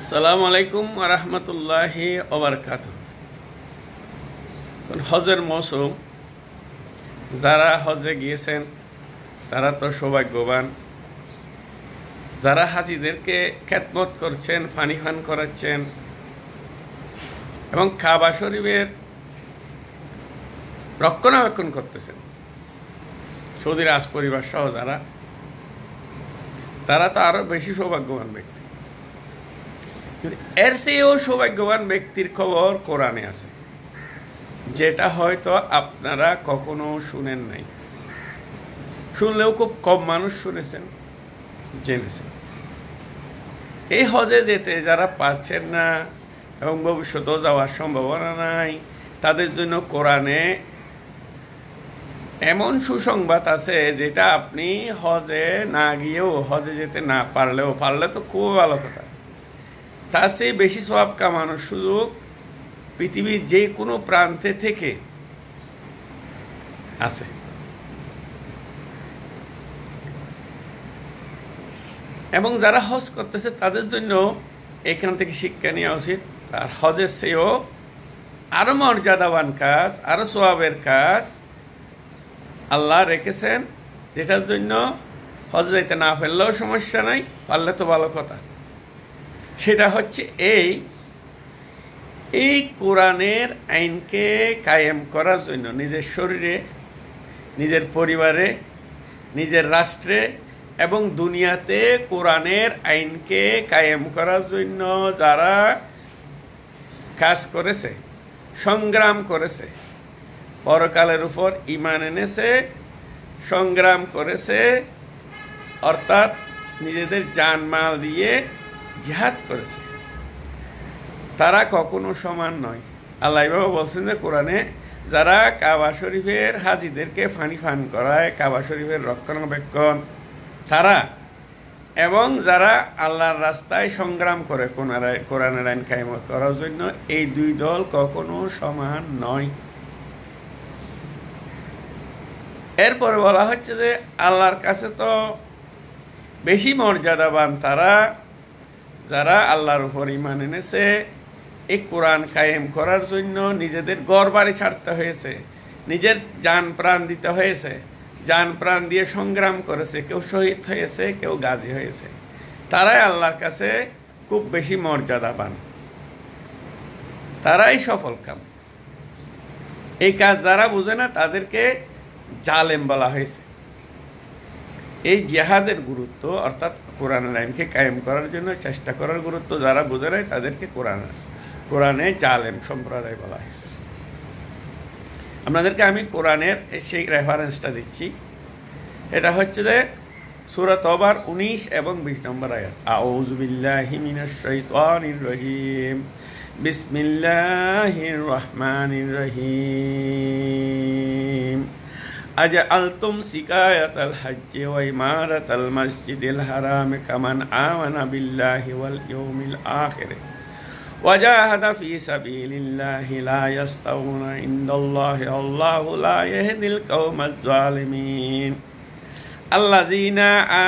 আসসালামু আলাইকুম ওয়া রাহমাতুল্লাহি ওয়া বারাকাতুহু। হজের মৌসুম, যারা হজে গিয়েছেন তারা তো সৌভাগ্যবান। যারা হাজিদেরকে খেদমত করছেন, পানি পান করাচ্ছেন এবং কাবা শরীফের রক্ষণাবেক্ষণ করতেছেন, সৌদি রাজ পরিবার সহ তারা তো আরো বেশি সৌভাগ্যবান ব্যক্তি। এর চেয়েও সৌভাগ্যবান ব্যক্তির খবর কোরআনে আছে, যেটা হয়তো আপনারা কখনো শুনেন নাই, শুনলেও খুব কম মানুষ শুনেছেন, জেনেছেন। এই হজে যেতে যারা পারছেন না এবং ভবিষ্যতেও যাওয়ার সম্ভাবনা নাই, তাদের জন্য কোরআনে এমন সুসংবাদ আছে যেটা আপনি হজে না গিয়েও, হজে যেতে না পারলে তো খুব ভালো কথা, তার চেয়ে বেশি সওয়াব কামানোর সুযোগ পৃথিবীর যে কোনো প্রান্তে থেকে আছে। এবং যারা হজ করতেছে তাদের জন্য এখান থেকে শিক্ষা নেওয়া উচিত। তার হজের চেয়েও আরো মর্যাদাবান কাজ, আরো সওয়াবের কাজ আল্লাহ রেখেছেন, যেটার জন্য হজে যাইতে না পারলেও সমস্যা নাই, পারলে তো ভালো কথা। সেটা হচ্ছে এই কোরআনের আইনকে কায়েম করার জন্য নিজের শরীরে, নিজের পরিবারে, নিজের রাষ্ট্রে এবং দুনিয়াতে কোরআনের আইনকে কায়েম করার জন্য যারা কাজ করেছে, সংগ্রাম করেছে, পরকালের উপর ঈমান এনেছে, সংগ্রাম করেছে, অর্থাৎ নিজেদের জানমাল দিয়ে জিহাদ করেছে, তারা কখনো সমান নয়। আল্লাহ এভাবে বলছেন যে কোরআনে, যারা কাবা শরীফের হাজিদেরকে পানি পান করায়, কাবা শরীফের রক্ষণাবেক্ষণ তারা, এবং যারা আল্লাহর রাস্তায় সংগ্রাম করে কোরআনের আইন কায়েম করার জন্য, এই দুই দল কখনো সমান নয়। এরপরে বলা হচ্ছে যে আল্লাহর কাছে তো বেশি মর্যাদাবান তারা, যারা আল্লাহর উপর ঈমান এনেছে, এই কোরআন কায়েম করার জন্য নিজেদের ঘর বাড়ি ছাড়তে হয়েছে, নিজের জান প্রাণ দিতে হয়েছে, জান প্রাণ দিয়ে সংগ্রাম করেছে, কেউ শহীদ হয়েছে, কেউ গাজী হয়েছে, তারাই আল্লাহর কাছে খুব বেশি মর্যাদাবান, তারাই সফল কাম। এই কাজ যারা বুঝে না তাদেরকে জালেম বলা হয়েছে। এই জিহাদের গুরুত্ব, অর্থাৎ কোরআনের আইনকে কায়েম করার জন্য চেষ্টা করার গুরুত্ব যারা বুঝে নেয় তাদেরকে কোরআনে জালেম সম্প্রদায় বলা হয়েছে। আপনাদেরকে আমি কোরআনের সেই রেফারেন্সটা দিচ্ছি। এটা হচ্ছে যে সূরা তওবার 19 এবং 20 নম্বর আয়াত। আউযু বিল্লাহি মিনাশ শাইতানির রাজীম, বিসমিল্লাহির রহমানির রহিম। أجعلتم سقاية الحج وإمارة المسجد الحرام كمن آمن بالله واليوم الآخر وجاهد في سبيل الله لا يستوون عند الله والله لا يهدي القوم الظالمين الذين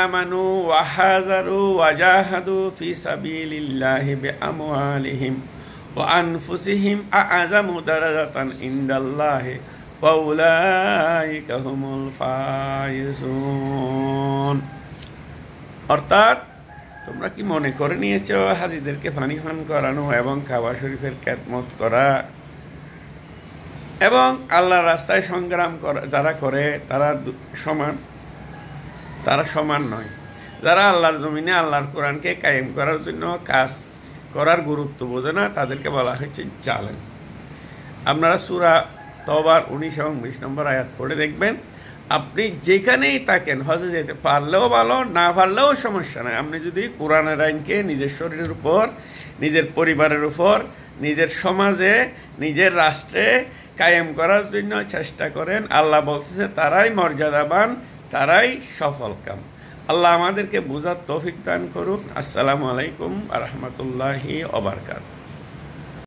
آمنوا وحاذروا وجاهدوا في سبيل الله بأموالهم وأنفسهم أعظم درجة عند الله ওয়াউলাইকা হুমুল ফাইজুন। অর্থাৎ তোমরা কি মনে করে নিয়েছো হাজিদেরকে পানি পান করানো এবং কাবা শরীফের খেদমত করা এবং আল্লাহর রাস্তায় সংগ্রাম করা যারা করে তারা সমান? তারা সমান নয়। যারা আল্লাহর জমিনে আল্লাহর কোরআনকে কায়েম করার জন্য কাজ করার গুরুত্ব বোঝে না, তাদেরকে বলা হচ্ছে জালেম। আপনারা সূরা তওবার 19 এবং 20 নম্বর আয়াত পড়ে দেখবেন। আপনি যেখানেই থাকেন, হজে যেতে পারলেও ভালো, না পারলেও সমস্যা নাই, আপনি যদি কোরআনের আইনকে নিজের শরীরের উপর, নিজের পরিবারের উপর, নিজের সমাজে, নিজের রাষ্ট্রে কায়েম করার জন্য চেষ্টা করেন, আল্লাহ বলতেছে তারাই মর্যাদাবান, তারাই সফল কাম। আল্লাহ আমাদেরকে বুঝার তৌফিক দান করুন। আসসালামু আলাইকুম ওয়া রাহমাতুল্লাহি ওয়া বারাকাতুহু।